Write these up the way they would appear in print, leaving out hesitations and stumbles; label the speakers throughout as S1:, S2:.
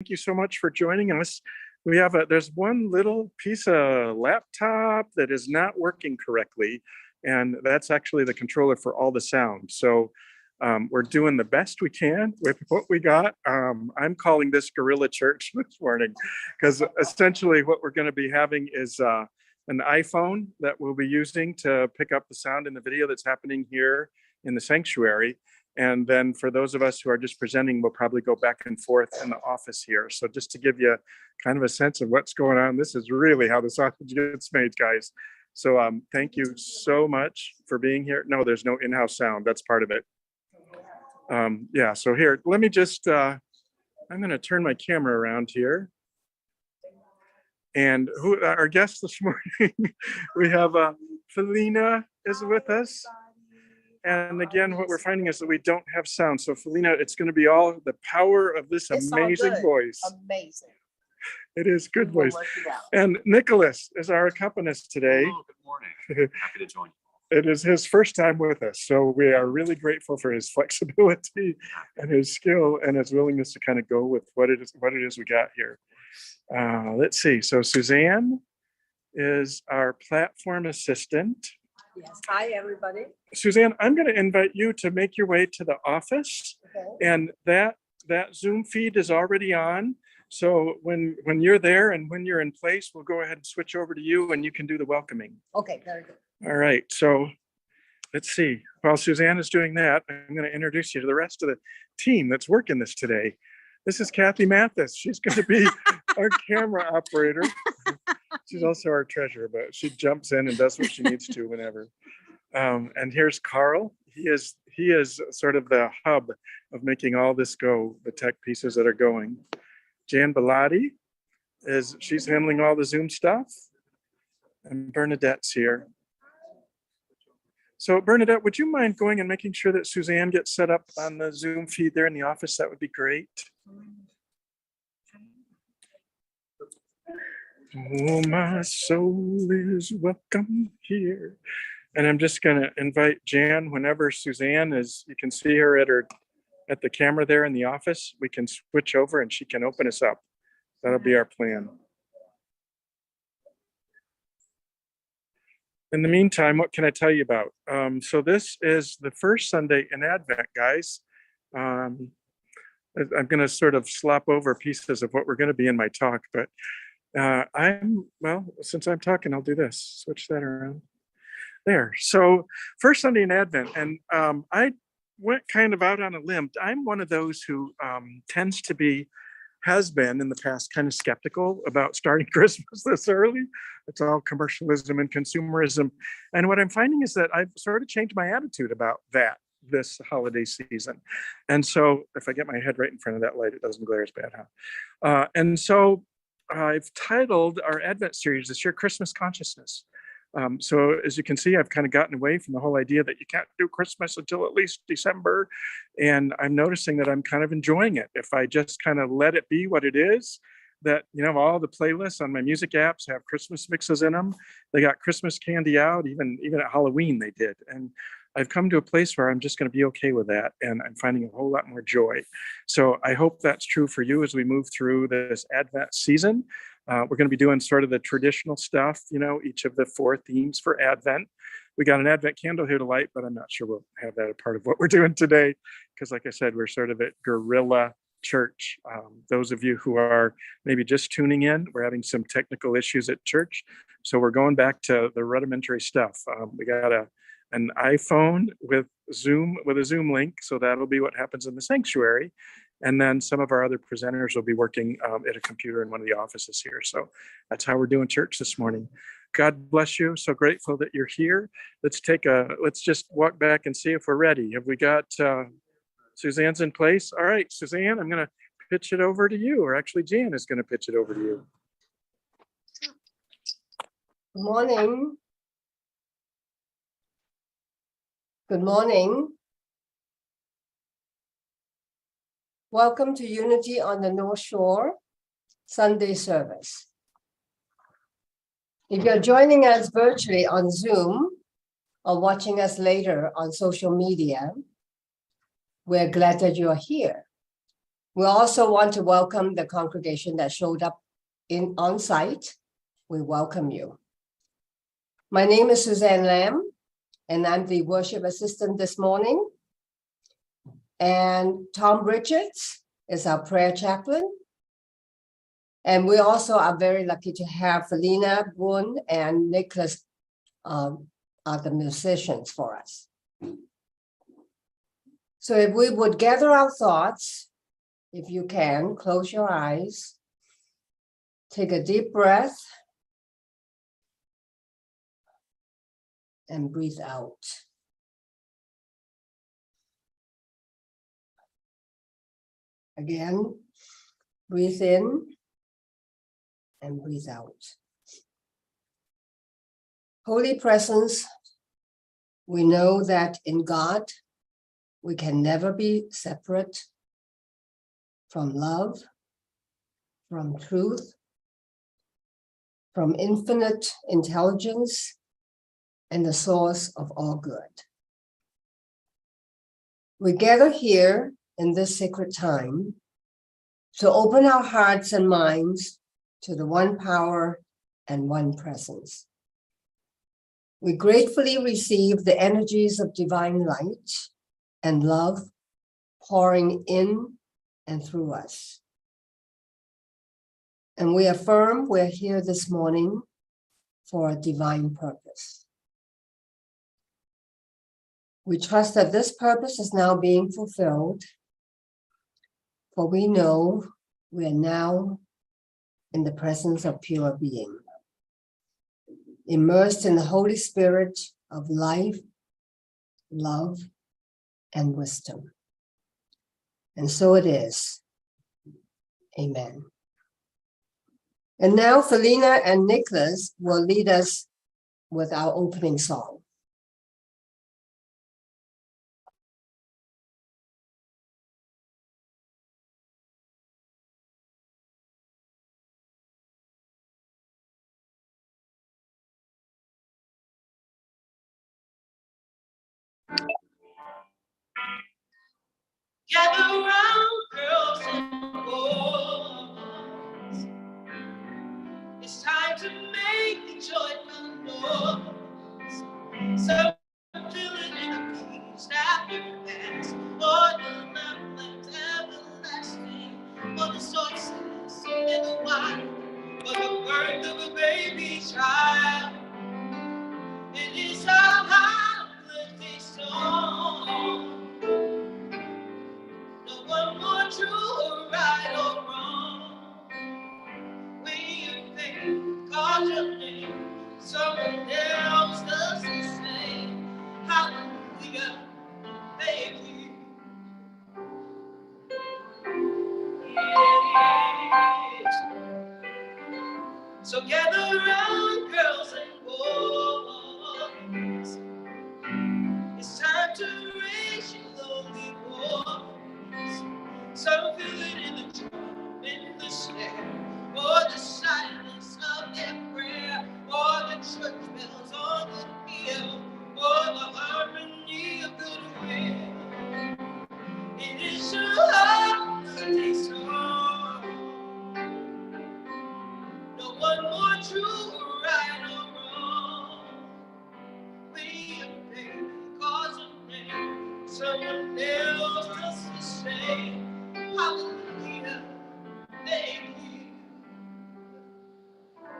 S1: Thank you so much for joining us. There's one little piece of laptop that is not working correctly, and that's actually the controller for all the sound. So we're doing the best we can with what we got. I'm calling this Guerrilla Church this morning because essentially what we're going to be having is an iPhone that we'll be using to pick up the sound in the video that's happening here in the sanctuary. And then for those of us who are just presenting, we'll probably go back and forth in the office here. So just to give you kind of a sense of what's going on, this is really how the sausage gets made, guys. So thank you so much for being here. No, there's no in-house sound. That's part of it. Yeah, so here, let me just, I'm going to turn my camera around here. And our guest this morning, we have Felina is with us. And again, what we're finding is that we don't have sound. So Felina, it's going to be all the power of this amazing voice.
S2: Amazing.
S1: It is good voice. And Nicholas is our accompanist today.
S3: Hello, good morning. Happy to join you.
S1: It is his first time with us. So we are really grateful for his flexibility and his skill and his willingness to kind of go with what it is we got here. Let's see. So Suzanne is our platform assistant.
S2: Yes. Hi, everybody.
S1: Suzanne, I'm going to invite you to make your way to the office.
S2: Okay.
S1: And that Zoom feed is already on. So when you're there and when you're in place, we'll go ahead and switch over to you and you can do the welcoming.
S2: Okay, very good.
S1: All right. So let's see. While Suzanne is doing that, I'm going to introduce you to the rest of the team that's working this today. This is Kathy Mathis. She's going to be our camera operator. She's also our treasurer, but she jumps in and does what she needs to whenever. And here's Carl. He is sort of the hub of making all this go, the tech pieces that are going. Jan Bellotti she's handling all the Zoom stuff. And Bernadette's here. So Bernadette, would you mind going and making sure that Suzanne gets set up on the Zoom feed there in the office? That would be great. Oh, my soul is welcome here. And I'm just going to invite Jan whenever Suzanne is, you can see her at the camera there in the office. We can switch over and she can open us up. That'll be our plan. In the meantime, what can I tell you about? So this is the first Sunday in Advent, guys. I'm going to sort of slop over pieces of what we're going to be in my talk, but since I'm talking, I'll do this, switch that around there. So first Sunday in Advent, and I went kind of out on a limb. I'm one of those who has been in the past kind of skeptical about starting Christmas this early. It's all commercialism and consumerism. And what I'm finding is that I've sort of changed my attitude about that this holiday season. And so if I get my head right in front of that light, it doesn't glare as bad, huh? And so I've titled our Advent series this year, Christmas Consciousness. So as you can see, I've kind of gotten away from the whole idea that you can't do Christmas until at least December. And I'm noticing that I'm kind of enjoying it. If I just kind of let it be what it is, that, all the playlists on my music apps have Christmas mixes in them. They got Christmas candy out, even at Halloween they did. And I've come to a place where I'm just going to be okay with that. And I'm finding a whole lot more joy. So I hope that's true for you as we move through this Advent season. We're going to be doing sort of the traditional stuff, each of the 4 themes for Advent. We got an Advent candle here to light, but I'm not sure we'll have that a part of what we're doing today. Because like I said, we're sort of at Guerrilla Church. Those of you who are maybe just tuning in, we're having some technical issues at church. So we're going back to the rudimentary stuff. We got an iPhone with a Zoom link. So that'll be what happens in the sanctuary. And then some of our other presenters will be working at a computer in one of the offices here. So that's how we're doing church this morning. God bless you. So grateful that you're here. Let's just walk back and see if we're ready. Have we got Suzanne's in place? All right, Suzanne, I'm going to pitch it over to you, or actually Jan is going to pitch it over to you.
S2: Good morning. Good morning. Welcome to Unity on the North Shore Sunday service. If you're joining us virtually on Zoom or watching us later on social media, we're glad that you're here. We also want to welcome the congregation that showed up on site. We welcome you. My name is Suzanne Lam, and I'm the worship assistant this morning. And Tom Richards is our prayer chaplain. And we also are very lucky to have Felina Boone and Nicholas are the musicians for us. So if we would gather our thoughts, if you can, close your eyes, take a deep breath, and breathe out. Again, breathe in and breathe out. Holy Presence, we know that in God, we can never be separate from love, from truth, from infinite intelligence, and the source of all good. We gather here in this sacred time to open our hearts and minds to the one power and one presence. We gratefully receive the energies of divine light and love pouring in and through us. And we affirm we're here this morning for a divine purpose. We trust that this purpose is now being fulfilled, for we know we are now in the presence of pure being, immersed in the Holy Spirit of life, love, and wisdom. And so it is. Amen. And now Felina and Nicholas will lead us with our opening song.
S4: Gather round, girls and boys. It's time to make the joyful noise. So fill it in the peace that you pass. Lord, the lamp that's everlasting. For the sources in the wild. For the birth of a baby child. It is our holiday song. No one more true or right or wrong. We obey, call your name. Someone else does the same. Hallelujah, thank you. Yes. So gather around, girls and boys. It's time to raise your lonely voice. Some feel it in the drum, in the snare, or the silence of their prayer, or the church bells on the hill, or the harmony of goodwill. It is your holiday song. No one more true or right or wrong. We obey cause of name. Someone else does the same. Hallelujah, thank you.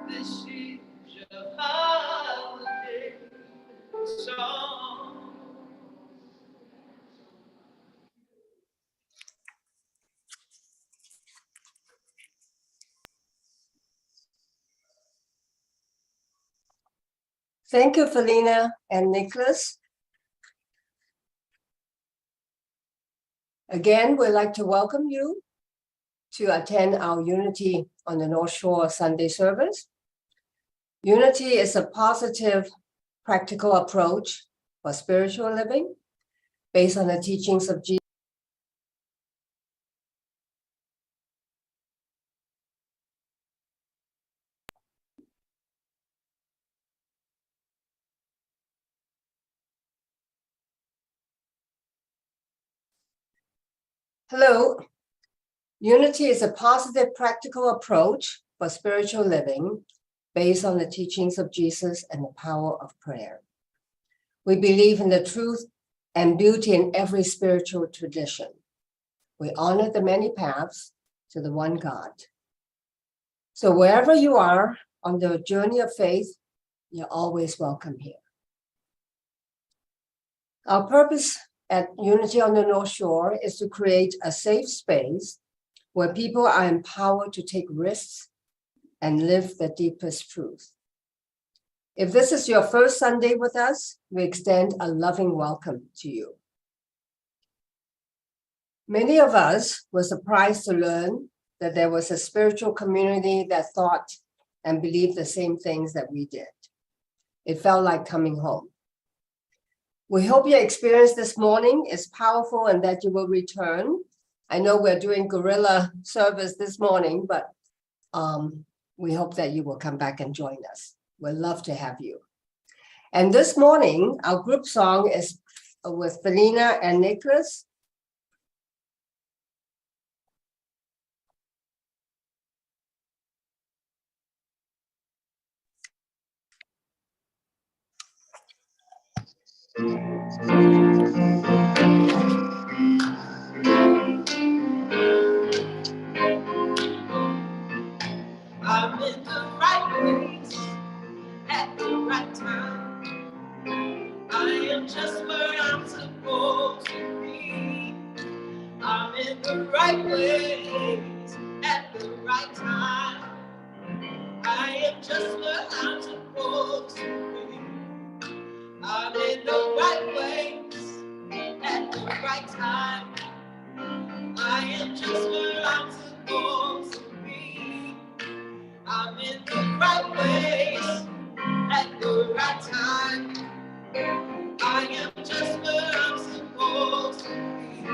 S4: This is your holiday song.
S2: Thank you, Felina and Nicholas. Again, we'd like to welcome you to attend our Unity on the North Shore Sunday service. Unity is a positive, practical approach for spiritual living based on the teachings of Jesus. Hello, Unity is a positive, practical approach for spiritual living based on the teachings of Jesus and the power of prayer. We believe in the truth and beauty in every spiritual tradition. We honor the many paths to the one God. So wherever you are on the journey of faith, you're always welcome here. Our purpose at Unity on the North Shore is to create a safe space where people are empowered to take risks and live the deepest truth. If this is your first Sunday with us, we extend a loving welcome to you. Many of us were surprised to learn that there was a spiritual community that thought and believed the same things that we did. It felt like coming home. We hope your experience this morning is powerful and that you will return. I know we're doing guerrilla service this morning, but we hope that you will come back and join us. We'd love to have you. And this morning, our group song is with Felina and Nicholas.
S4: I'm in the right place at the right time. I am just where I'm supposed to be. I'm in the right place at the right time. I am just where I'm supposed to be. I'm in the right place at the right time. I am just where I'm supposed to be. I'm in the right place at the right time. I am just where I'm supposed to be.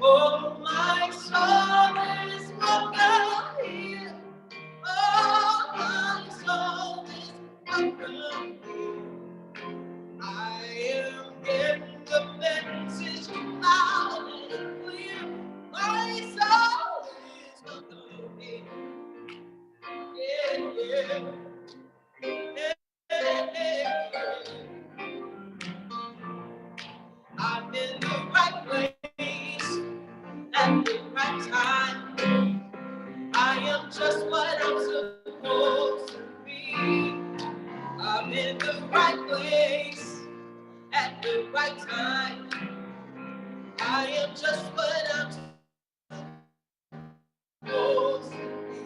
S4: Oh, my soul is welcome here. Oh, my soul is welcome here. I am getting the message loud and clear. My soul is welcome here. Yeah, yeah. I'm in the right place at the right time. I am just what I'm supposed to be. I'm in the right place at the right time. I am just what I'm supposed to be.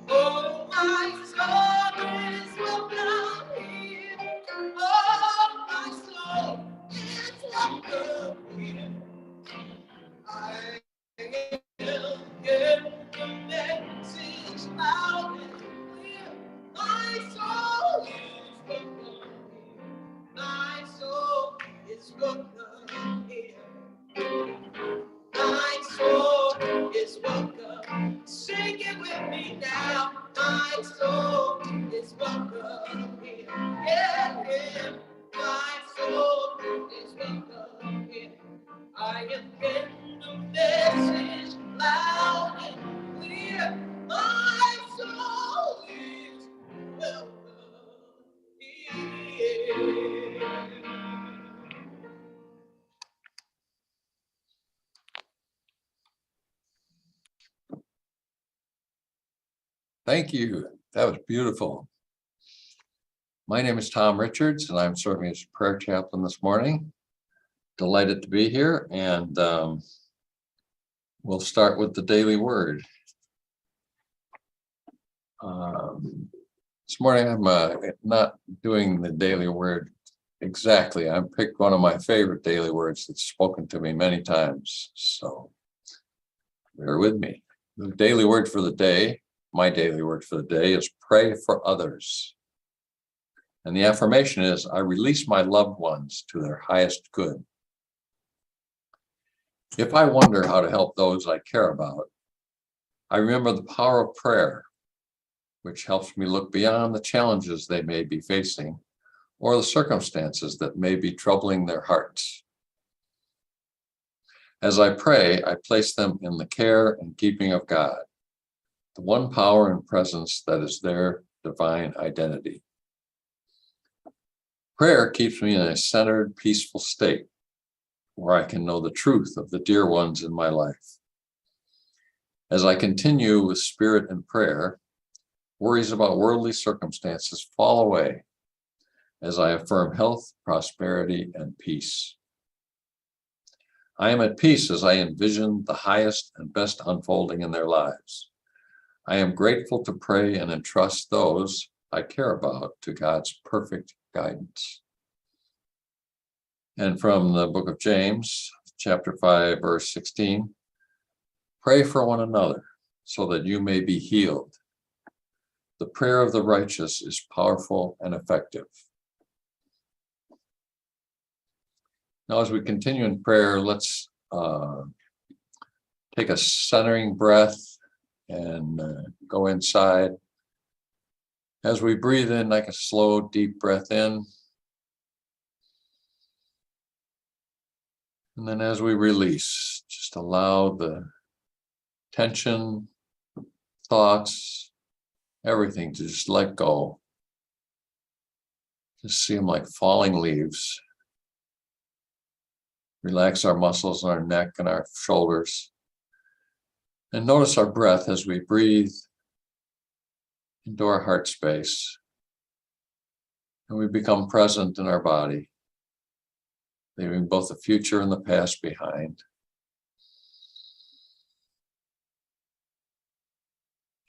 S4: Oh, my soul is welcome here. Oh, my soul is welcome here. I am getting the message loud and clear. My soul is welcome here. My soul is welcome here. My soul is welcome. Sing it with me now. My soul is welcome here. Yeah, yeah. My soul is welcome here. I am getting the message loud and clear. My soul is welcome here.
S5: Thank you. That was beautiful. My name is Tom Richards, and I'm serving as prayer chaplain this morning. Delighted to be here, and we'll start with the daily word. This morning, I'm not doing the daily word exactly. I picked one of my favorite daily words that's spoken to me many times, so bear with me. The daily word for the day, my daily word for the day, is pray for others. And the affirmation is, I release my loved ones to their highest good. If I wonder how to help those I care about, I remember the power of prayer, which helps me look beyond the challenges they may be facing or the circumstances that may be troubling their hearts. As I pray, I place them in the care and keeping of God, the one power and presence that is their divine identity. Prayer keeps me in a centered, peaceful state where I can know the truth of the dear ones in my life. As I continue with spirit and prayer, worries about worldly circumstances fall away as I affirm health, prosperity, and peace. I am at peace as I envision the highest and best unfolding in their lives. I am grateful to pray and entrust those I care about to God's perfect guidance. And from the book of James, chapter 5, verse 16, pray for one another so that you may be healed. The prayer of the righteous is powerful and effective. Now, as we continue in prayer, let's take a centering breath and go inside. As we breathe in, like a slow, deep breath in. And then as we release, just allow the tension, thoughts, everything to just let go. Just see them like falling leaves. Relax our muscles in our neck and our shoulders. And notice our breath as we breathe into our heart space. And we become present in our body, leaving both the future and the past behind.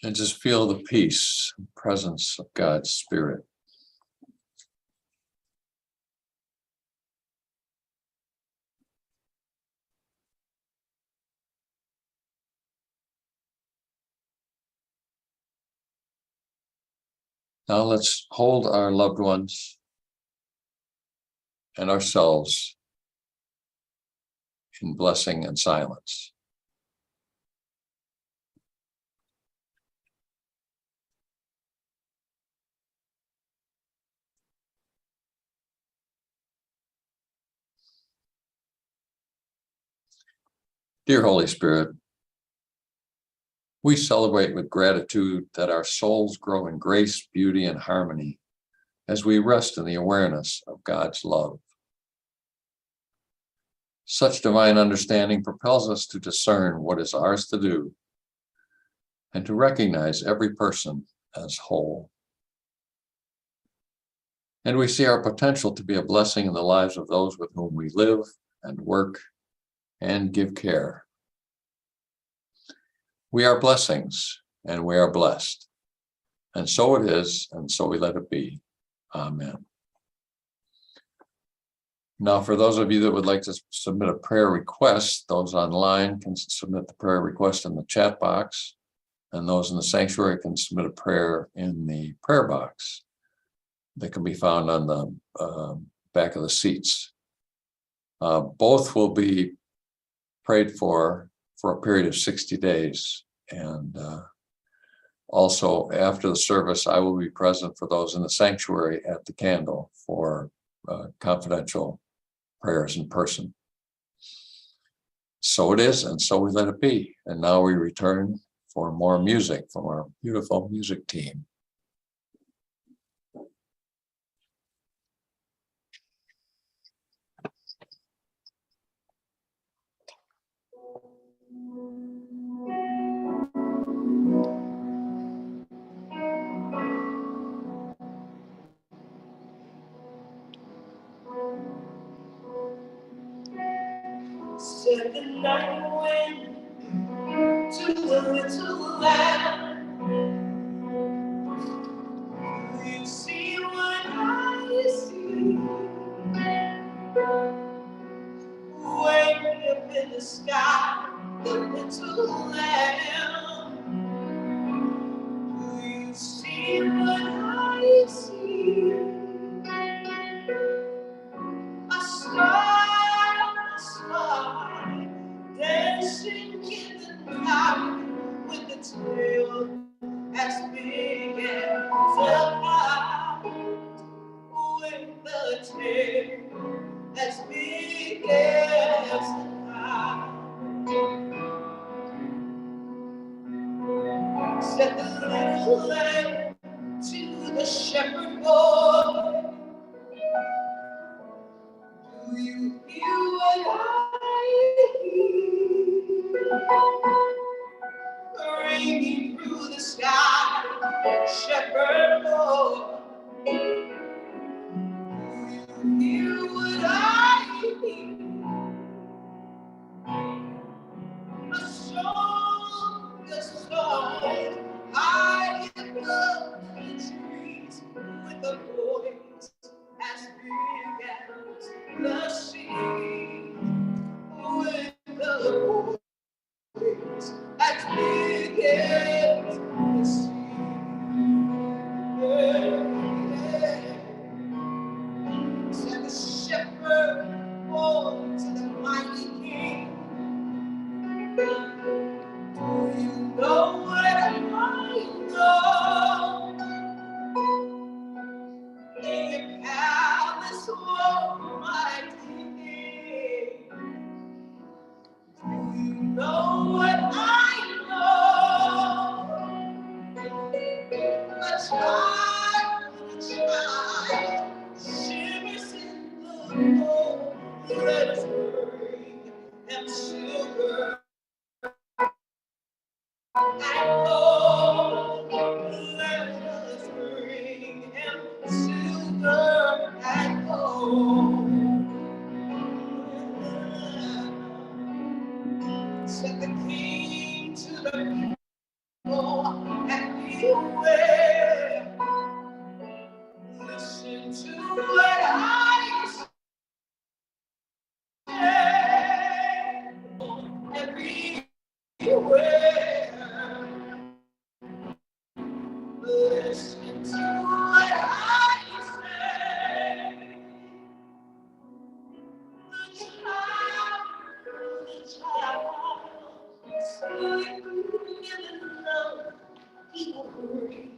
S5: And just feel the peace and presence of God's Spirit. Now let's hold our loved ones and ourselves in blessing and silence. Dear Holy Spirit, we celebrate with gratitude that our souls grow in grace, beauty, and harmony as we rest in the awareness of God's love. Such divine understanding propels us to discern what is ours to do and to recognize every person as whole. And we see our potential to be a blessing in the lives of those with whom we live and work and give care. We are blessings and we are blessed. And so it is, and so we let it be. Amen. Now, for those of you that would like to submit a prayer request, those online can submit the prayer request in the chat box, and those in the sanctuary can submit a prayer in the prayer box that can be found on the back of the seats. Both will be prayed for a period of 60 days. And also after the service, I will be present for those in the sanctuary at the candle for confidential prayers in person. So it is, and so we let it be. And now we return for more music from our beautiful music team.
S4: Said the night wind to the little lamb. You see what I see. Way up in the sky, the little lamb. You see what I see. A star, dancing in the night with the tail as big as a kite, with the tail as big as a kite. Said the little lamb to the shepherd boy, do you hear what I hear? Ringing through the sky, shepherd boy, do you hear what I hear? A song I love the trees with a voice as big as the sea, with a voice as big as the sea. Yeah. Said the shepherd boy to the mighty king, do you know what I know? In your palace, oh mighty king, do you know what I know? A child shimmers in the glow. Let us bring him silver and gold. Let us bring him silver and gold. Said the king to the people, and beware. Listen to what I say. Everywhere. Listen to what I say. The child, sleeping in the love, people bring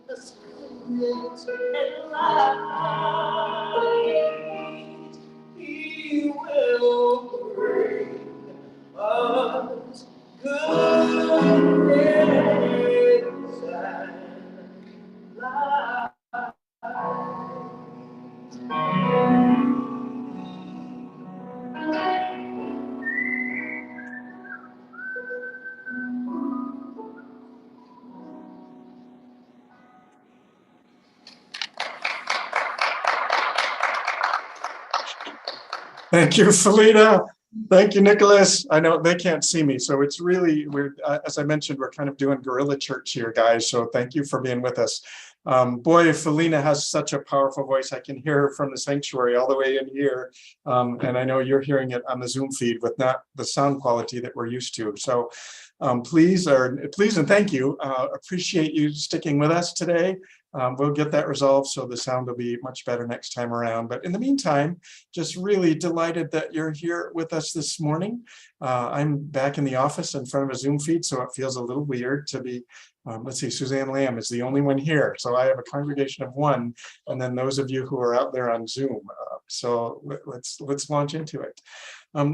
S4: the spirit and light. He will bring us goodness and light.
S1: Thank you, Felina. Thank you, Nicholas. I know they can't see me, so it's really weird. As I mentioned, we're kind of doing guerrilla church here, guys. So thank you for being with us. Boy, Felina has such a powerful voice. I can hear her from the sanctuary all the way in here. And I know you're hearing it on the Zoom feed with not the sound quality that we're used to. So please and thank you. Appreciate you sticking with us today. We'll get that resolved so the sound will be much better next time around. But in the meantime, just really delighted that you're here with us this morning. I'm back in the office in front of a Zoom feed, so it feels a little weird to be, let's see, Suzanne Lamb is the only one here. So I have a congregation of one, and then those of you who are out there on Zoom. So let's launch into it.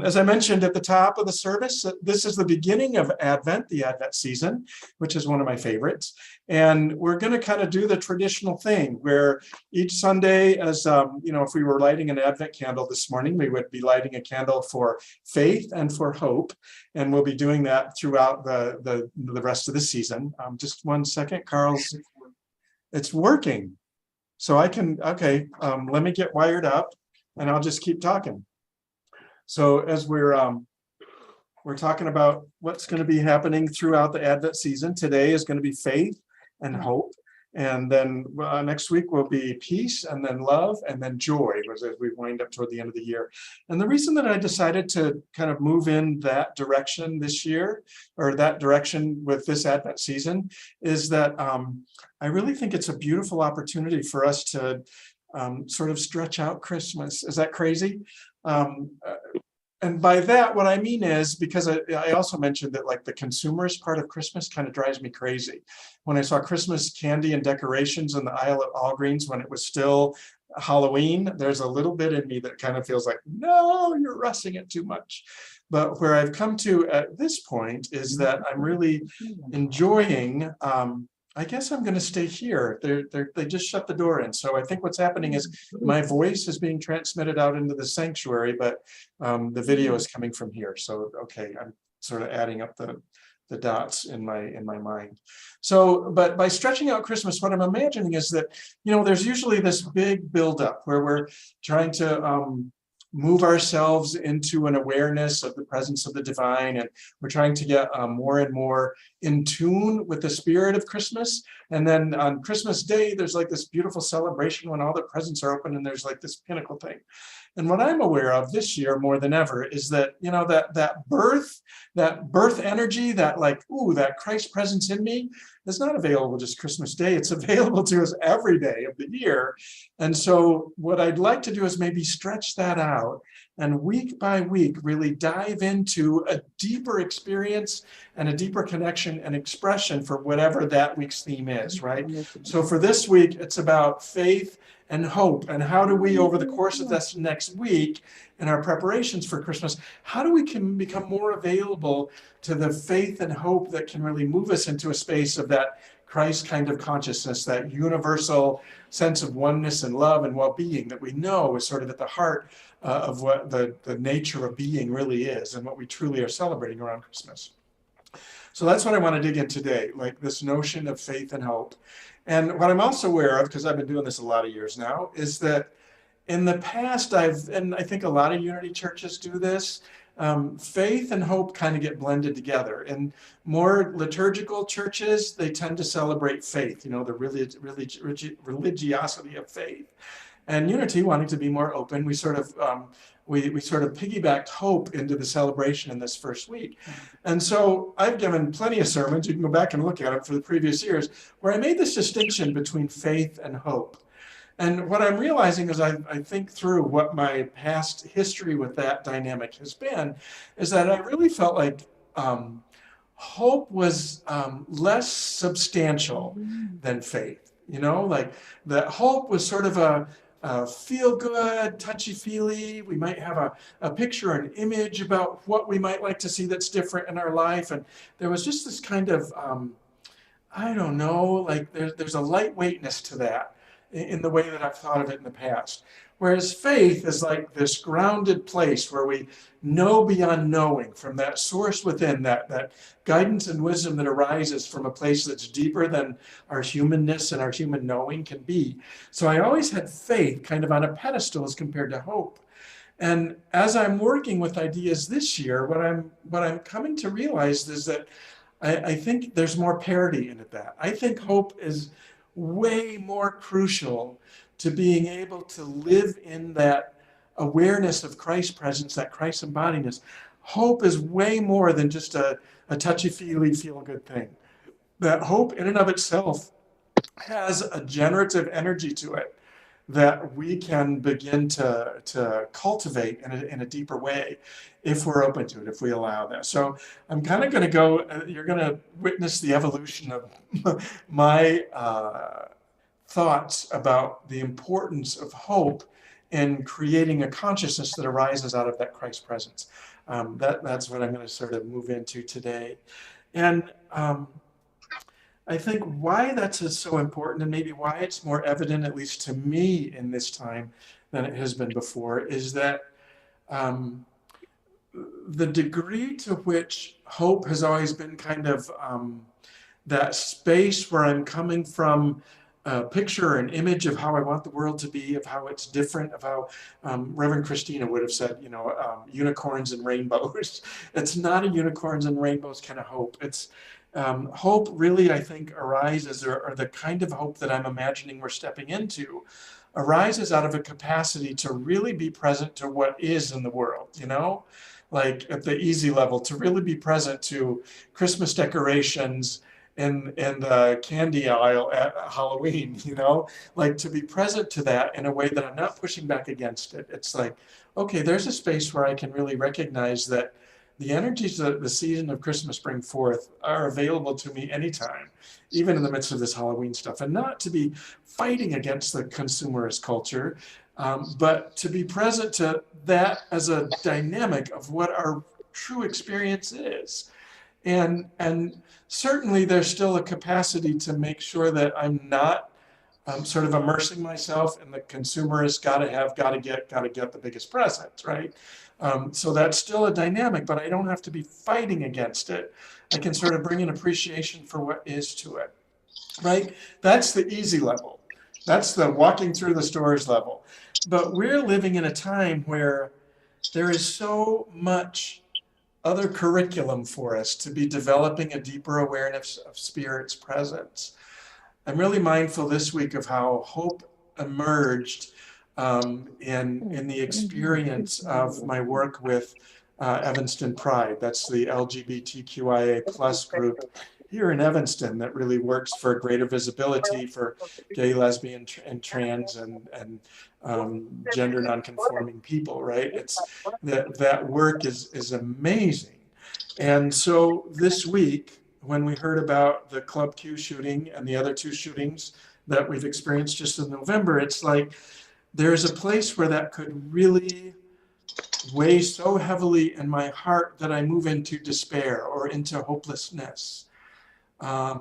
S1: As I mentioned at the top of the service, this is the beginning of Advent, the Advent season, which is one of my favorites. And we're going to kind of do the traditional thing where each Sunday, as if we were lighting an Advent candle this morning, we would be lighting a candle for faith and for hope. And we'll be doing that throughout the rest of the season. Just 1 second, Carl's, it's working. So I can, okay, let me get wired up and I'll just keep talking. So as we're talking about what's going to be happening throughout the Advent season, today is going to be faith and hope. And then next week will be peace, and then love, and then joy as we wind up toward the end of the year. And the reason that I decided to kind of move in that direction this year, or that direction with this Advent season, is that I really think it's a beautiful opportunity for us to sort of stretch out Christmas. Is that crazy? And by that, what I mean is, because I also mentioned that like the consumerist part of Christmas kind of drives me crazy. When I saw Christmas candy and decorations in the aisle at Walgreens when it was still
S6: Halloween, there's a little bit in me that kind of feels like, no, you're rushing it too much. But where I've come to at this point is that I'm really enjoying, I guess I'm going to stay here. They just shut the door in. So I think what's happening is my voice is being transmitted out into the sanctuary, but the video is coming from here. So, okay, I'm sort of adding up the dots in my mind. So, but by stretching out Christmas, what I'm imagining is that, there's usually this big buildup where we're trying to move ourselves into an awareness of the presence of the divine, and we're trying to get more and more in tune with the spirit of Christmas. And then on Christmas Day, there's like this beautiful celebration when all the presents are open, and there's like this pinnacle thing. And what I'm aware of this year more than ever is that, that birth energy, that like, ooh, that Christ presence in me is not available just Christmas Day. It's available to us every day of the year. And so what I'd like to do is maybe stretch that out and week by week really dive into a deeper experience and a deeper connection and expression for whatever that week's theme is, right? So for this week, it's about faith and hope. And how do we, over the course of this next week, in our preparations for Christmas, how do we can become more available to the faith and hope that can really move us into a space of that Christ kind of consciousness, that universal sense of oneness and love and well-being that we know is sort of at the heart of what the nature of being really is and what we truly are celebrating around Christmas. So that's what I want to dig in today, like this notion of faith and hope. And what I'm also aware of, because I've been doing this a lot of years now, is that in the past, and I think a lot of Unity churches do this, faith and hope kind of get blended together. In more liturgical churches, they tend to celebrate faith, the religiosity of faith. And Unity, wanting to be more open, we sort of piggybacked hope into the celebration in this first week. And so I've given plenty of sermons, you can go back and look at them for the previous years, where I made this distinction between faith and hope. And what I'm realizing as I think through what my past history with that dynamic has been, is that I really felt like hope was less substantial than faith. Like that hope was sort of a feel good, touchy-feely. We might have a picture, an image about what we might like to see that's different in our life. And there was just this kind of, I don't know, like there's a lightweightness to that in the way that I've thought of it in the past. Whereas faith is like this grounded place where we know beyond knowing, from that source within, that guidance and wisdom that arises from a place that's deeper than our humanness and our human knowing can be. So I always had faith kind of on a pedestal as compared to hope. And as I'm working with ideas this year, what I'm coming to realize is that I think there's more parity in that. I think hope is way more crucial to being able to live in that awareness of Christ's presence, that Christ embodiness. Hope is way more than just a touchy-feely, feel-good thing. That hope in and of itself has a generative energy to it that we can begin to cultivate in a deeper way if we're open to it, if we allow that. So I'm kind of going to go, you're going to witness the evolution of my thoughts about the importance of hope in creating a consciousness that arises out of that Christ presence. That's what I'm going to sort of move into today. And I think why that's so important, and maybe why it's more evident, at least to me in this time than it has been before, is that the degree to which hope has always been kind of that space where I'm coming from a picture, an image of how I want the world to be, of how it's different, of how Reverend Christina would have said, unicorns and rainbows. It's not a unicorns and rainbows kind of hope. It's hope really, I think, arises, or the kind of hope that I'm imagining we're stepping into, arises out of a capacity to really be present to what is in the world, like at the easy level, to really be present to Christmas decorations in the candy aisle at Halloween, like to be present to that in a way that I'm not pushing back against it. It's like, okay, there's a space where I can really recognize that the energies that the season of Christmas bring forth are available to me anytime, even in the midst of this Halloween stuff, and not to be fighting against the consumerist culture, but to be present to that as a dynamic of what our true experience is. And certainly there's still a capacity to make sure that I'm not sort of immersing myself in the consumerist, gotta get the biggest present, right? So that's still a dynamic, but I don't have to be fighting against it. I can sort of bring an appreciation for what is to it, right? That's the easy level. That's the walking through the stores level. But we're living in a time where there is so much other curriculum for us to be developing a deeper awareness of Spirit's presence. I'm really mindful this week of how hope emerged in the experience of my work with Evanston Pride. That's the LGBTQIA plus group here in Evanston that really works for greater visibility for gay, lesbian, and trans and gender nonconforming people, right? It's that work is amazing. And so this week, when we heard about the Club Q shooting and the other 2 shootings that we've experienced just in November, it's like there's a place where that could really weigh so heavily in my heart that I move into despair or into hopelessness. And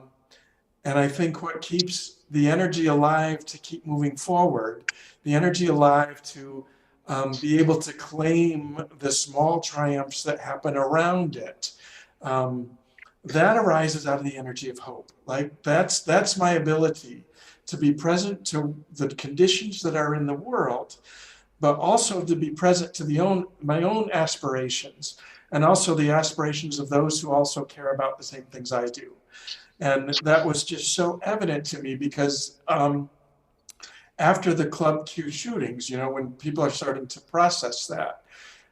S6: I think what keeps the energy alive to keep moving forward, the energy alive to be able to claim the small triumphs that happen around it, that arises out of the energy of hope. Like that's my ability to be present to the conditions that are in the world, but also to be present to my own aspirations, and also the aspirations of those who also care about the same things I do. And that was just so evident to me because after the Club Q shootings, when people are starting to process that,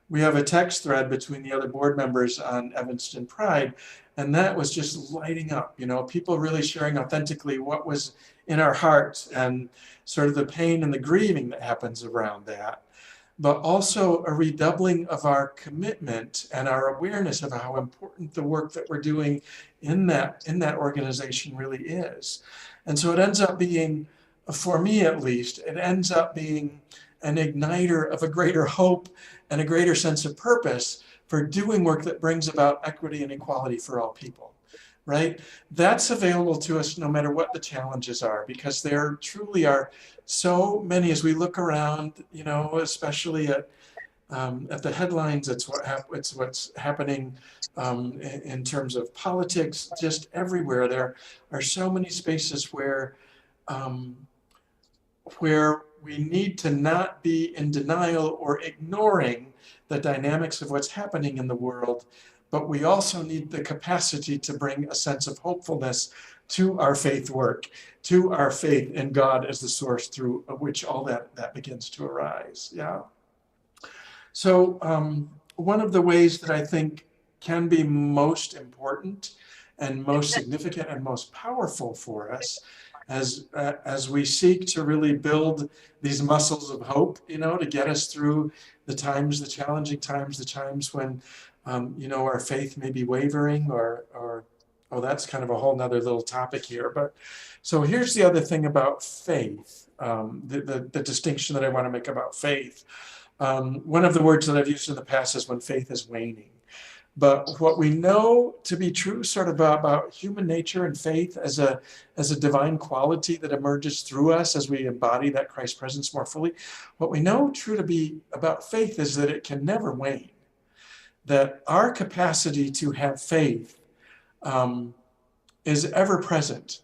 S6: we have a text thread between the other board members on Evanston Pride, and that was just lighting up, people really sharing authentically what was in our hearts and sort of the pain and the grieving that happens around that, but also a redoubling of our commitment and our awareness of how important the work that we're doing in that organization really is. And so it ends up being, for me at least, it ends up being an igniter of a greater hope and a greater sense of purpose for doing work that brings about equity and equality for all people, right? That's available to us no matter what the challenges are, because there truly are so many as we look around, especially at the headlines. It's what's happening in terms of politics, just everywhere. There are so many spaces where we need to not be in denial or ignoring the dynamics of what's happening in the world, but we also need the capacity to bring a sense of hopefulness to our faith work, to our faith in God as the source through which all that begins to arise. Yeah. So one of the ways that I think can be most important and most significant and most powerful for us as we seek to really build these muscles of hope, to get us through the challenging times, the times when, our faith may be wavering or that's kind of a whole nother little topic here. But so here's the other thing about faith, the distinction that I want to make about faith. One of the words that I've used in the past is when faith is waning. But what we know to be true sort of about human nature and faith as a divine quality that emerges through us as we embody that Christ presence more fully, what we know true to be about faith is that it can never wane. That our capacity to have faith is ever present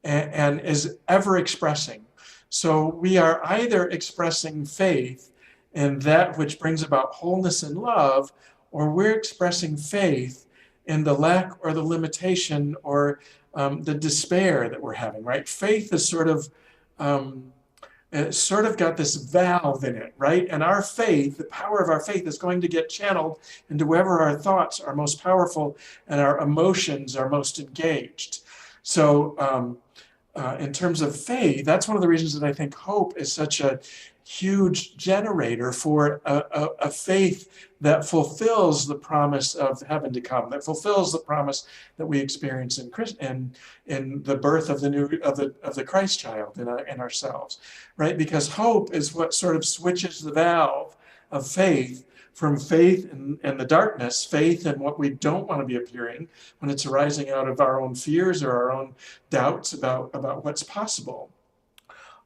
S6: and is ever expressing. So we are either expressing faith in that which brings about wholeness and love, or we're expressing faith in the lack or the limitation or the despair that we're having, right? Faith is sort of got this valve in it, right? And our faith, the power of our faith is going to get channeled into wherever our thoughts are most powerful and our emotions are most engaged. So in terms of faith, that's one of the reasons that I think hope is such a huge generator for a faith that fulfills the promise of heaven to come, that fulfills the promise that we experience in the birth of the Christ child in ourselves, right? Because hope is what sort of switches the valve of faith from faith in the darkness, faith in what we don't want to be appearing when it's arising out of our own fears or our own doubts about what's possible.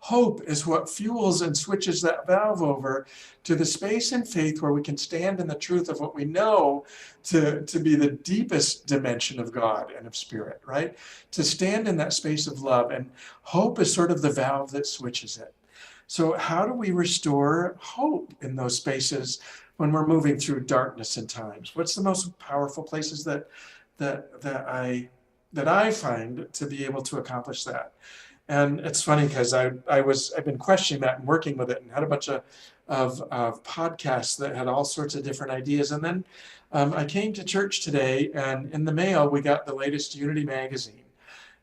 S6: Hope is what fuels and switches that valve over to the space in faith where we can stand in the truth of what we know to be the deepest dimension of God and of spirit, right? To stand in that space of love. And hope is sort of the valve that switches it. So how do we restore hope in those spaces when we're moving through darkness in times? What's the most powerful places that I find to be able to accomplish that? And it's funny because I've been questioning that and working with it and had a bunch of podcasts that had all sorts of different ideas. And then I came to church today, and in the mail we got the latest Unity magazine.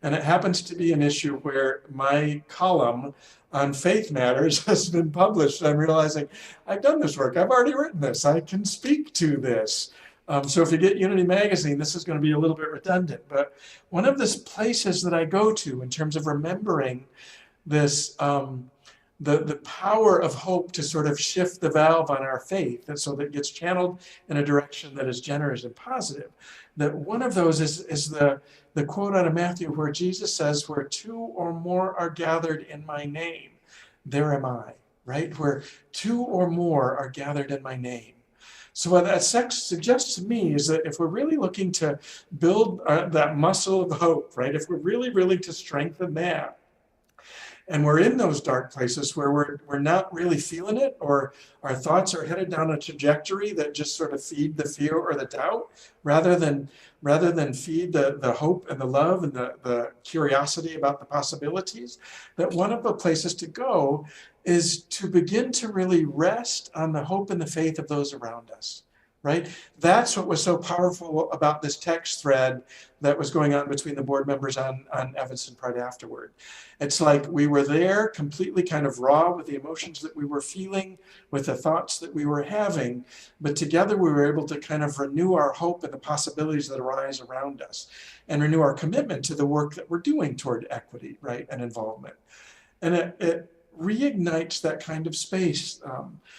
S6: And it happens to be an issue where my column on faith matters has been published. I'm realizing I've done this work. I've already written this. I can speak to this. So if you get Unity magazine, this is going to be a little bit redundant. But one of the places that I go to in terms of remembering this, the power of hope to sort of shift the valve on our faith, and so that it gets channeled in a direction that is generous and positive, that one of those is the quote out of Matthew where Jesus says, "Where two or more are gathered in my name, there am I," right? Where two or more are gathered in my name. So what that suggests to me is that if we're really looking to build that muscle of hope, right? If we're really to strengthen that, and we're in those dark places where we're not really feeling it, or our thoughts are headed down a trajectory that just sort of feed the fear or the doubt, rather than feed the hope and the love and the curiosity about the possibilities, that one of the places to go is to begin to really rest on the hope and the faith of those around us, right? That's what was so powerful about this text thread that was going on between the board members on Evanston Pride afterward. It's like we were there completely kind of raw with the emotions that we were feeling, with the thoughts that we were having, but together we were able to kind of renew our hope and the possibilities that arise around us, and renew our commitment to the work that we're doing toward equity, right, and involvement. And it reignites that kind of space.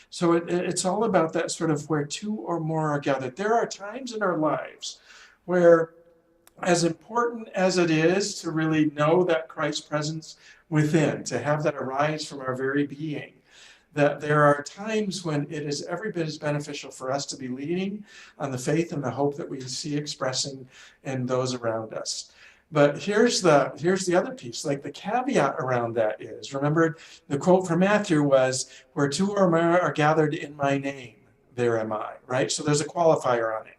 S6: So it's all about that sort of where two or more are gathered. There are times in our lives where, as important as it is to really know that Christ's presence within, to have that arise from our very being, that there are times when it is every bit as beneficial for us to be leaning on the faith and the hope that we see expressing in those around us. But here's the other piece, like the caveat around that is, remember the quote from Matthew was, "Where two or more are gathered in my name, there am I," right? So there's a qualifier on it.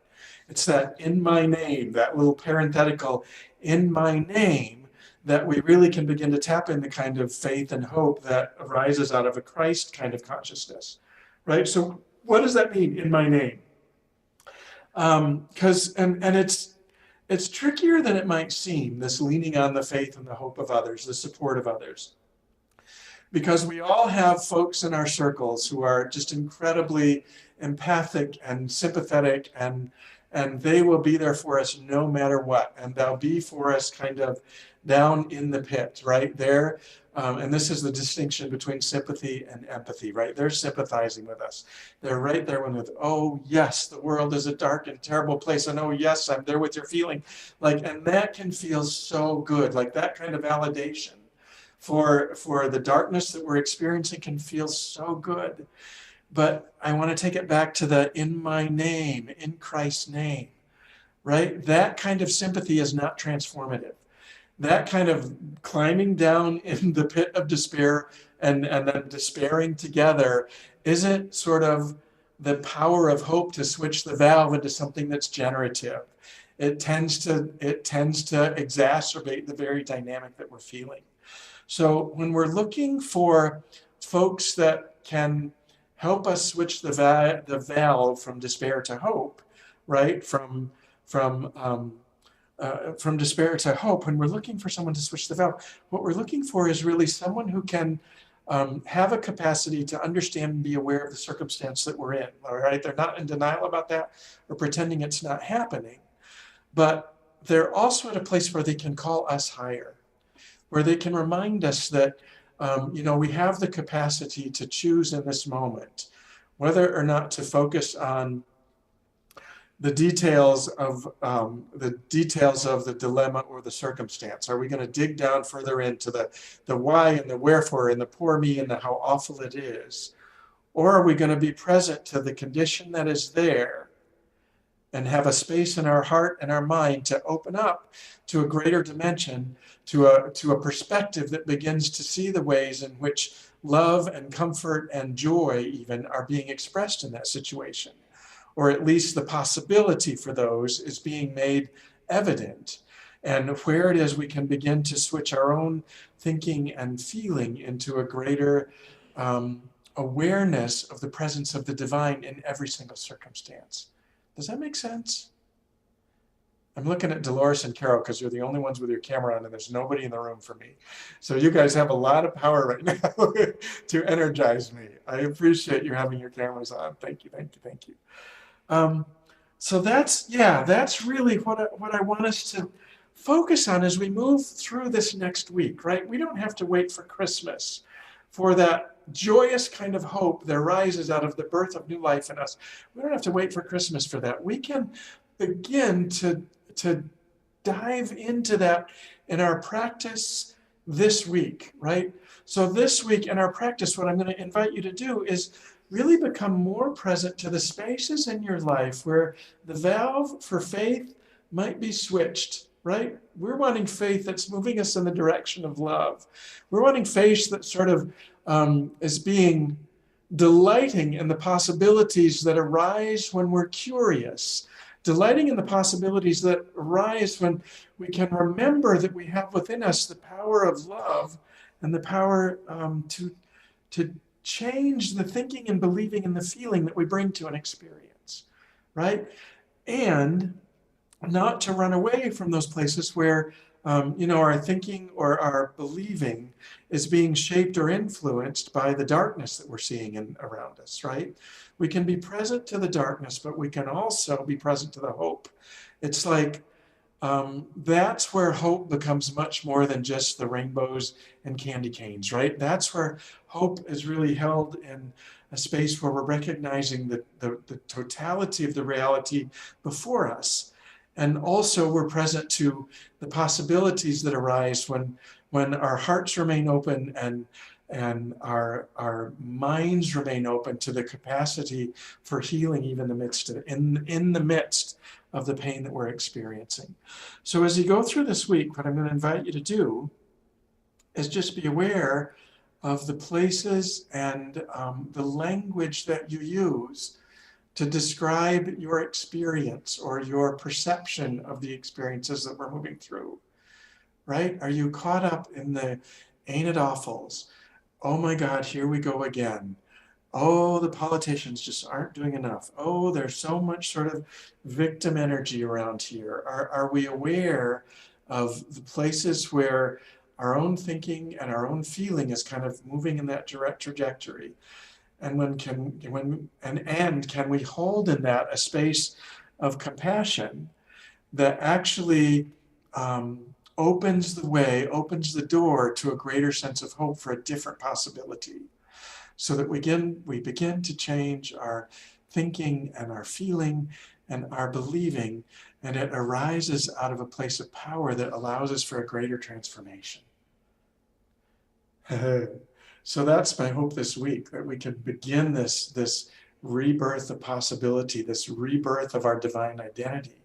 S6: It's that "in my name," that little parenthetical "in my name," that we really can begin to tap in the kind of faith and hope that arises out of a Christ kind of consciousness, right? So what does that mean, "in my name"? Because it's trickier than it might seem, this leaning on the faith and the hope of others, the support of others. Because we all have folks in our circles who are just incredibly empathic and sympathetic, and they will be there for us no matter what. And they'll be for us kind of down in the pit, right there. And this is the distinction between sympathy and empathy, right? They're sympathizing with us. They're right there with, "Oh yes, the world is a dark and terrible place. And oh yes, I'm there with your feeling." Like, and that can feel so good. Like that kind of validation for the darkness that we're experiencing can feel so good. But I want to take it back to the "in my name," in Christ's name, right? That kind of sympathy is not transformative. That kind of climbing down in the pit of despair and then despairing together isn't sort of the power of hope to switch the valve into something that's generative. It tends to exacerbate the very dynamic that we're feeling. So when we're looking for folks that can help us switch the valve from despair to hope, right? From despair to hope, when we're looking for someone to switch the valve, what we're looking for is really someone who can have a capacity to understand and be aware of the circumstance that we're in. All right, they're not in denial about that or pretending it's not happening, but they're also at a place where they can call us higher, where they can remind us that we have the capacity to choose in this moment whether or not to focus on the details of the dilemma or the circumstance. Are we going to dig down further into the why and the wherefore and the poor me and the how awful it is? Or are we going to be present to the condition that is there and have a space in our heart and our mind to open up to a greater dimension, to a perspective that begins to see the ways in which love and comfort and joy even are being expressed in that situation? Or at least the possibility for those is being made evident, and where it is we can begin to switch our own thinking and feeling into a greater awareness of the presence of the divine in every single circumstance. Does that make sense? I'm looking at Dolores and Carol because you're the only ones with your camera on and there's nobody in the room for me. So you guys have a lot of power right now to energize me. I appreciate you having your cameras on. Thank you, thank you, thank you. So that's really what I want us to focus on as we move through this next week, right? We don't have to wait for Christmas for that joyous kind of hope that arises out of the birth of new life in us. We don't have to wait for Christmas for that. We can begin to dive into that in our practice this week, right? So this week in our practice, what I'm going to invite you to do is really become more present to the spaces in your life where the valve for faith might be switched, right? We're wanting faith that's moving us in the direction of love. We're wanting faith that sort of is being delighting in the possibilities that arise when we're curious, delighting in the possibilities that arise when we can remember that we have within us the power of love and the power to change the thinking and believing and the feeling that we bring to an experience, right? And not to run away from those places where, our thinking or our believing is being shaped or influenced by the darkness that we're seeing around us, right? We can be present to the darkness, but we can also be present to the hope. It's like, that's where hope becomes much more than just the rainbows and candy canes, right? That's where hope is really held in a space where we're recognizing the totality of the reality before us. And also we're present to the possibilities that arise when our hearts remain open and our minds remain open to the capacity for healing even in the midst of the pain that we're experiencing. So as you go through this week, what I'm going to invite you to do is just be aware of the places and the language that you use to describe your experience or your perception of the experiences that we're moving through, right? Are you caught up in the ain't it awfuls? Oh my God, here we go again. Oh, the politicians just aren't doing enough. Oh, there's so much sort of victim energy around here. Are we aware of the places where our own thinking and our own feeling is kind of moving in that direct trajectory? And can we hold in that a space of compassion that actually opens the door to a greater sense of hope for a different possibility, so that we begin to change our thinking and our feeling and our believing, and it arises out of a place of power that allows us for a greater transformation. So that's my hope this week, that we can begin this rebirth of possibility, this rebirth of our divine identity,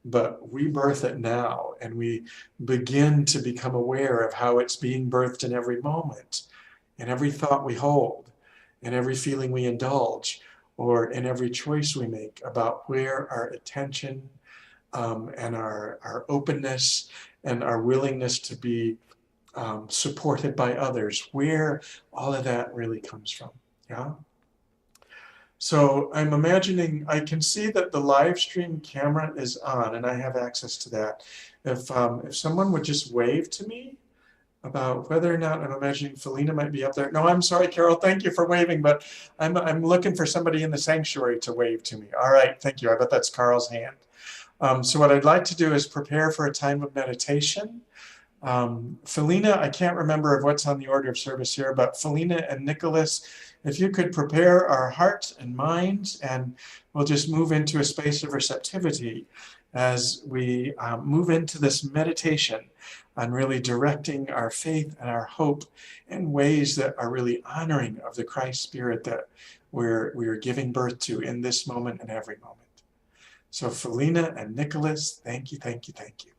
S6: but rebirth it now, and we begin to become aware of how it's being birthed in every moment, in every thought we hold, in every feeling we indulge, or in every choice we make about where our attention and our openness and our willingness to be supported by others, where all of that really comes from. Yeah. So I'm imagining, I can see that the live stream camera is on and I have access to that. If someone would just wave to me, about whether or not I'm imagining Felina might be up there. No, I'm sorry, Carol. Thank you for waving, but I'm looking for somebody in the sanctuary to wave to me. All right, thank you. I bet that's Carl's hand. So what I'd like to do is prepare for a time of meditation. Felina, I can't remember of what's on the order of service here, but Felina and Nicholas, if you could prepare our hearts and minds, and we'll just move into a space of receptivity as we move into this meditation on really directing our faith and our hope in ways that are really honoring of the Christ Spirit that we're giving birth to in this moment and every moment. So Felina and Nicholas, thank you, thank you, thank you.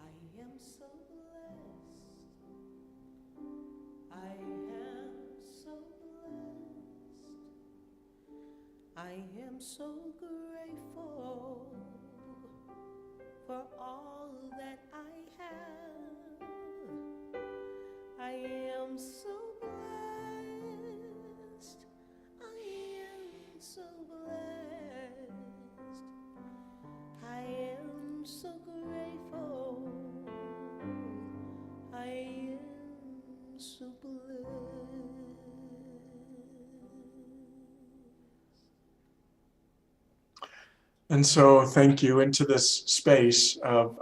S4: I am so blessed. I am so blessed. I am so grateful for all that I have. I am so blessed. I am so blessed. I am so grateful. I am so blessed.
S6: And so thank you into this space of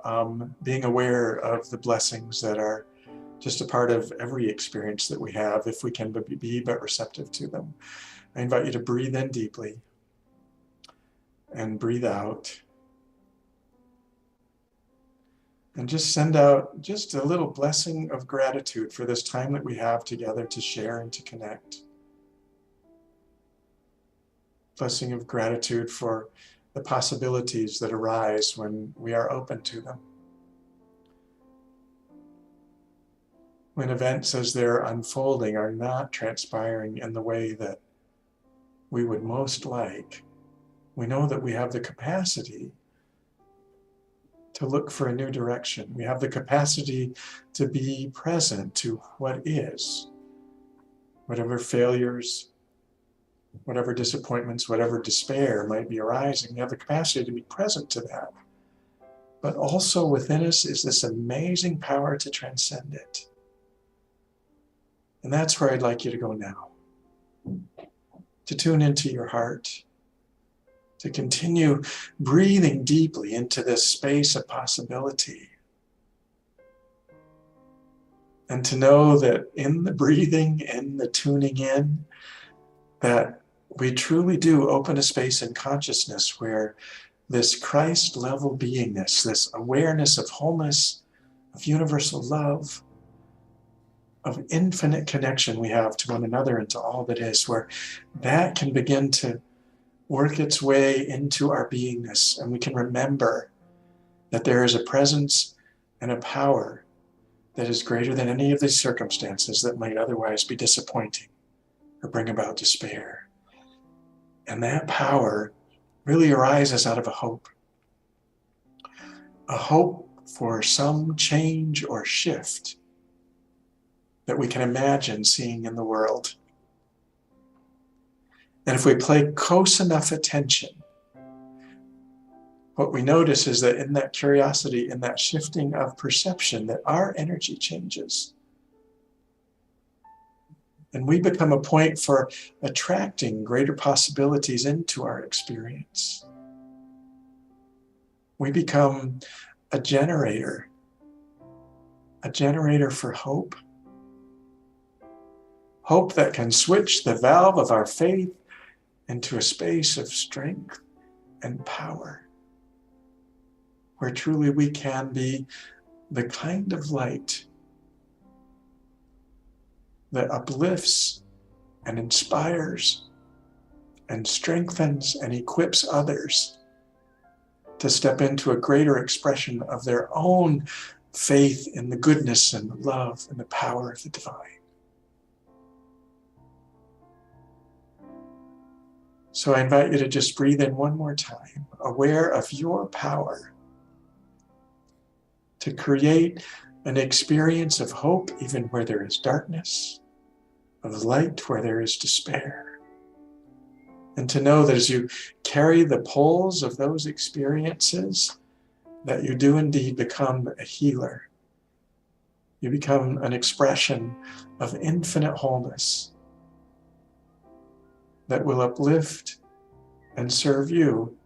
S6: being aware of the blessings that are just a part of every experience that we have, if we can be but receptive to them. I invite you to breathe in deeply and breathe out. And just send out just a little blessing of gratitude for this time that we have together to share and to connect. Blessing of gratitude for the possibilities that arise when we are open to them. When events as they're unfolding are not transpiring in the way that we would most like, we know that we have the capacity to look for a new direction. We have the capacity to be present to what is. Whatever failures, whatever disappointments, whatever despair might be arising, we have the capacity to be present to that. But also within us is this amazing power to transcend it. And that's where I'd like you to go now. To tune into your heart, to continue breathing deeply into this space of possibility. And to know that in the breathing, in the tuning in, that we truly do open a space in consciousness where this Christ-level beingness, this awareness of wholeness, of universal love, of infinite connection we have to one another and to all that is, where that can begin to work its way into our beingness, and we can remember that there is a presence and a power that is greater than any of these circumstances that might otherwise be disappointing or bring about despair. And that power really arises out of a hope for some change or shift that we can imagine seeing in the world. And if we pay close enough attention, what we notice is that in that curiosity, in that shifting of perception, that our energy changes. And we become a point for attracting greater possibilities into our experience. We become a generator for hope. Hope that can switch the valve of our faith into a space of strength and power, where truly we can be the kind of light that uplifts and inspires and strengthens and equips others to step into a greater expression of their own faith in the goodness and the love and the power of the divine. So I invite you to just breathe in one more time, aware of your power to create an experience of hope even where there is darkness, of light where there is despair. And to know that as you carry the pulls of those experiences, that you do indeed become a healer. You become an expression of infinite wholeness that will uplift and serve you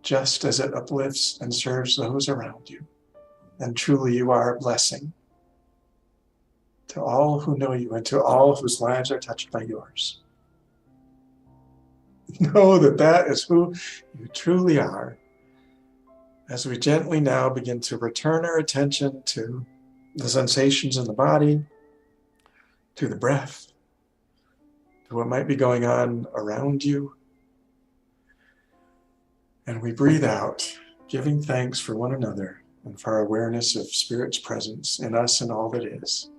S6: just as it uplifts and serves those around you. And truly you are a blessing to all who know you and to all whose lives are touched by yours. Know that that is who you truly are. As we gently now begin to return our attention to the sensations in the body, to the breath, to what might be going on around you. And we breathe out, giving thanks for one another and for our awareness of Spirit's presence in us and all that is.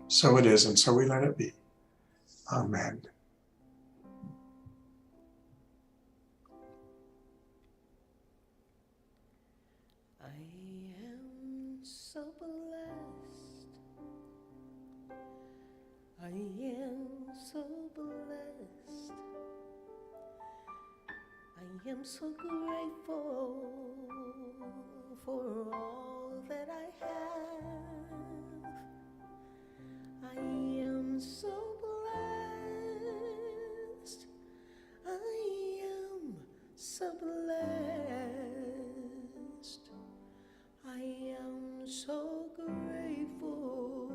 S6: So it is, and so we let it be. Amen.
S7: I am so blessed. I am so blessed. I am so grateful for all that I have. I am so blessed. I am so blessed. I am so grateful.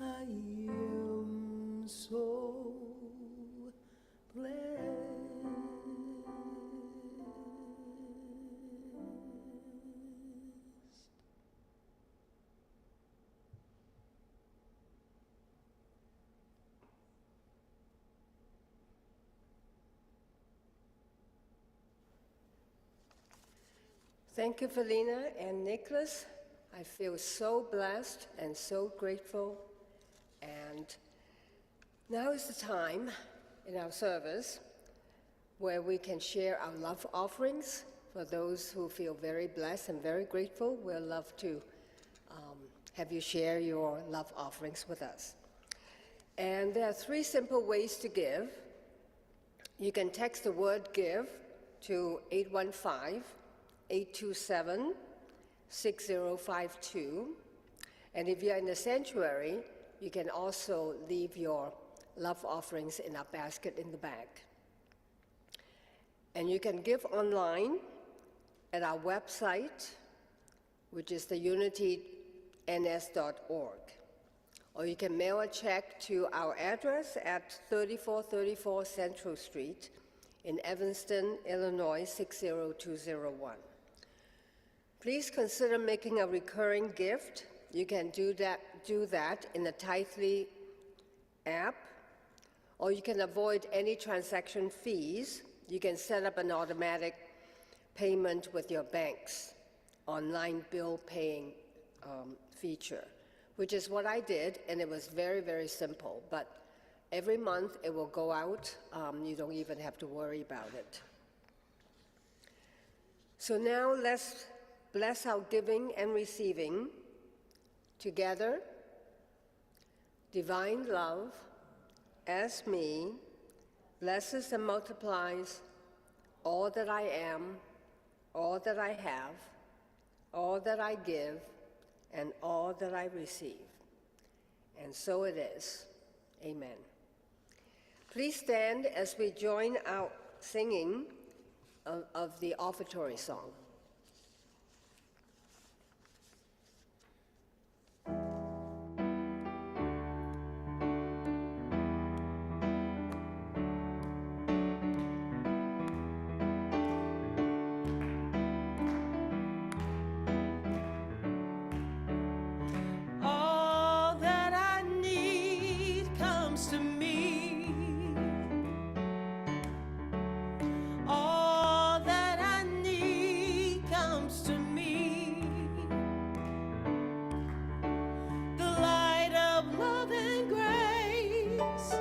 S7: I am so blessed.
S2: Thank you, Felina and Nicholas. I feel so blessed and so grateful. And now is the time in our service where we can share our love offerings. For those who feel very blessed and very grateful, we'll love to have you share your love offerings with us. And there are 3 simple ways to give. You can text the word give to 815-827-6052. And if you're in the sanctuary, you can also leave your love offerings in our basket in the back. And you can give online at our website, which is the unityns.org. Or you can mail a check to our address at 3434 Central Street in Evanston, Illinois, 60201. Please consider making a recurring gift. You can do that in the Tithely app, or you can avoid any transaction fees. You can set up an automatic payment with your bank's online bill paying feature, which is what I did, and it was very, very simple. But every month it will go out. You don't even have to worry about it. So now let's bless our giving and receiving together. Divine love, as me, blesses and multiplies all that I am, all that I have, all that I give, and all that I receive. And so it is. Amen. Please stand as we join our singing of the offertory song.
S7: All that I need comes to me. All that I need comes to me. The light of love and grace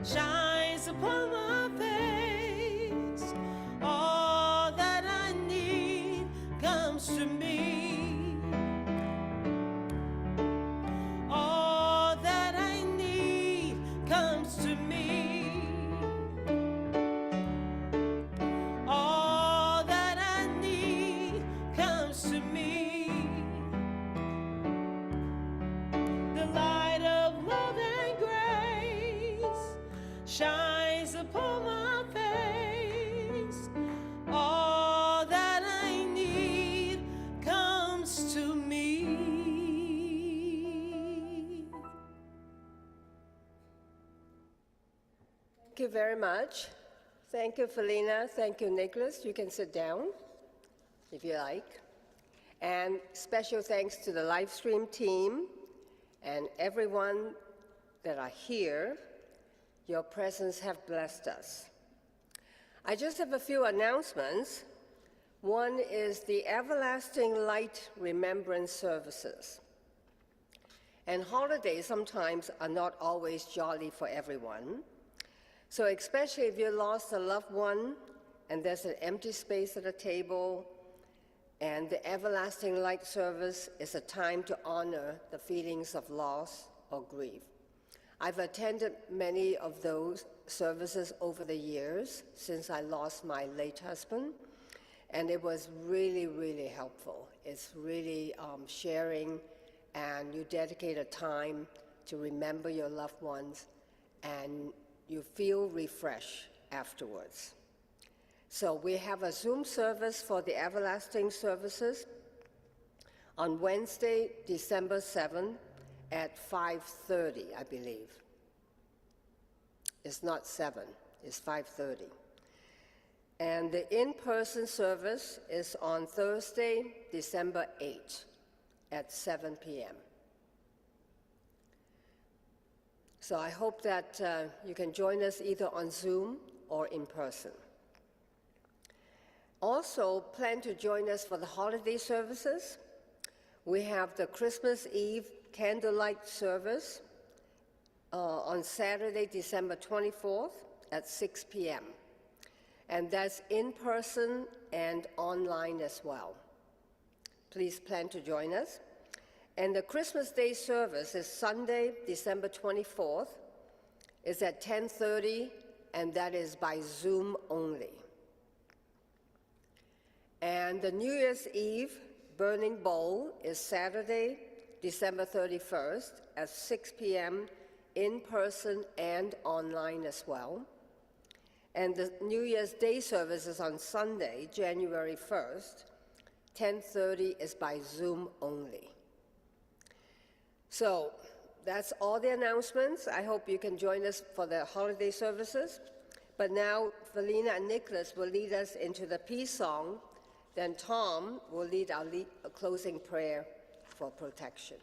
S7: shines upon my face. All that I need comes to me. All that I need comes to me. is upon my face. All that I need comes to me.
S8: Thank you very much. Thank you, Felina. Thank you, Nicholas. You can sit down if you like. And special thanks to the live stream team and everyone that are here. Your presence have blessed us. I just have a few announcements. One is the Everlasting Light Remembrance Services. And holidays sometimes are not always jolly for everyone. So especially if you lost a loved one and there's an empty space at a table, and the Everlasting Light service is a time to honor the feelings of loss or grief. I've attended many of those services over the years since I lost my late husband, and it was really, really helpful. It's really sharing, and you dedicate a time to remember your loved ones, and you feel refreshed afterwards. So we have a Zoom service for the Everlasting Services on Wednesday, December 7th at 5:30, I believe. It's not 7, it's 5:30. And the in-person service is on Thursday, December 8th at 7 p.m. So I hope that you can join us either on Zoom or in person. Also, plan to join us for the holiday services. We have the Christmas Eve candlelight service on Saturday, December 24th at 6 p.m. And that's in person and online as well. Please plan to join us. And the Christmas Day service is Sunday, December 24th. It's at 10:30, and that is by Zoom only. And the New Year's Eve Burning Bowl is Saturday, December 31st at 6 p.m. in person and online as well. And the New Year's Day service is on Sunday, January 1st. 10:30 is by Zoom only. So that's all the announcements. I hope you can join us for the holiday services. But now Felina and Nicholas will lead us into the peace song. Then Tom will lead our closing prayer for protection.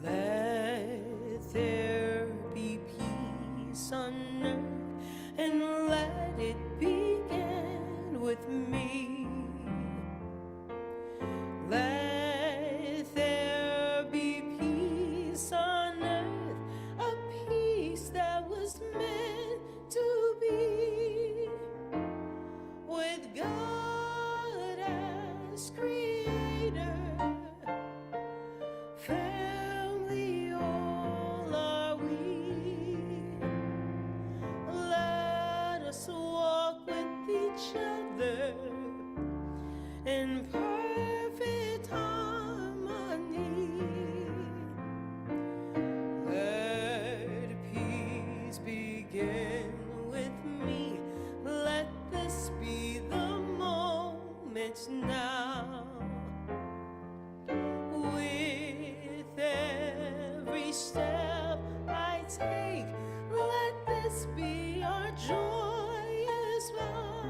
S7: Let there be peace on earth, and let it begin with me. Let there be peace on earth, a peace that was meant to be, with God as creator. Family, all are we. Let us walk with each other in perfect harmony. Let peace begin with me. Let this be the moment now. With every step I take, let this be our joyous vow,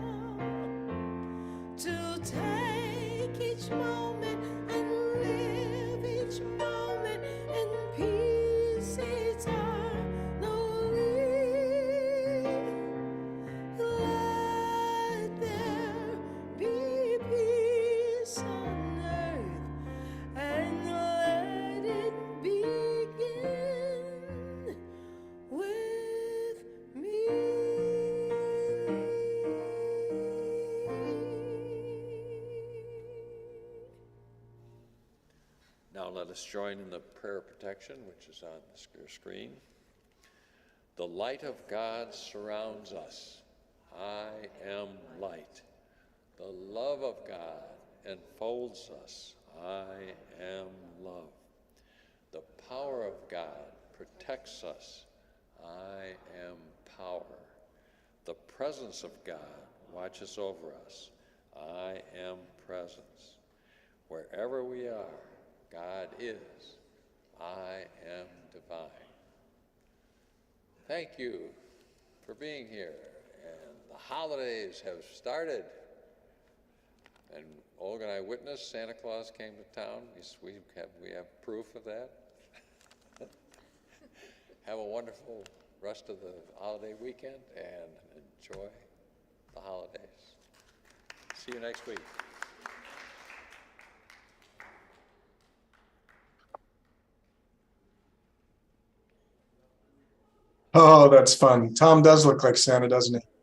S7: to take each moment and live each moment in peace eternally. Let there be peace on earth, and let it begin with me.
S5: Now let us join in the prayer of protection, which is on the screen. The light of God surrounds us. I am light. The love of God enfolds us. I am love. The power of God protects us. I am power. The presence of God watches over us. I am presence. Wherever we are, God is. I am divine. Thank you for being here. And the holidays have started. And Olga and I witnessed Santa Claus came to town. We have proof of that. Have a wonderful rest of the holiday weekend and enjoy the holidays. See you next week.
S6: Oh, that's fun. Tom does look like Santa, doesn't he?